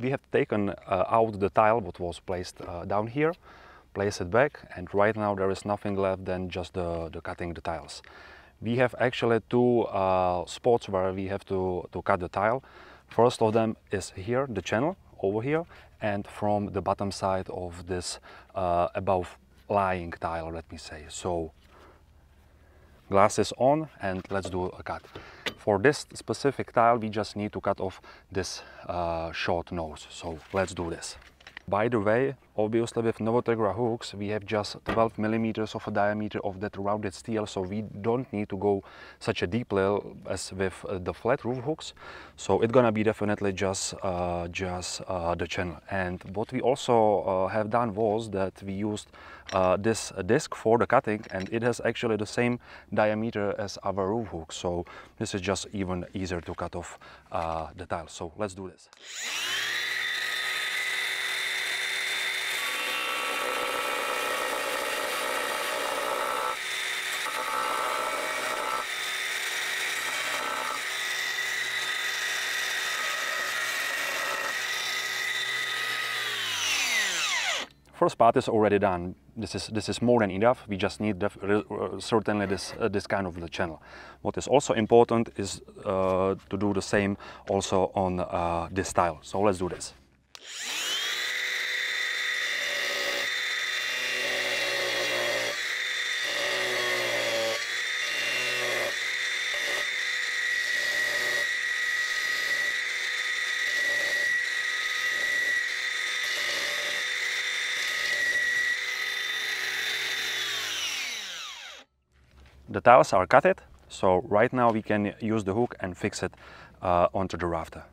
we have taken out the tile what was placed down here, place it back, and right now there is nothing left than just the cutting the tiles. We have actually two spots where we have to cut the tile. First of them is here, the channel over here, and from the bottom side of this above lying tile, let me say. So glasses on, and let's do a cut. For this specific tile we just need to cut off this short nose, so let's do this. By the way, obviously with Novotegra hooks we have just 12 millimeters of a diameter of that rounded steel, so we don't need to go such a deep level as with the flat roof hooks. So it's gonna be definitely just the channel. And what we also have done was that we used this disc for the cutting, and it has actually the same diameter as our roof hook. So this is just even easier to cut off the tile. So let's do this. First part is already done. This is more than enough. We just need certainly this kind of the channel. What is also important is to do the same also on this tile. So let's do this. The tiles are cutted, so right now we can use the hook and fix it onto the rafter.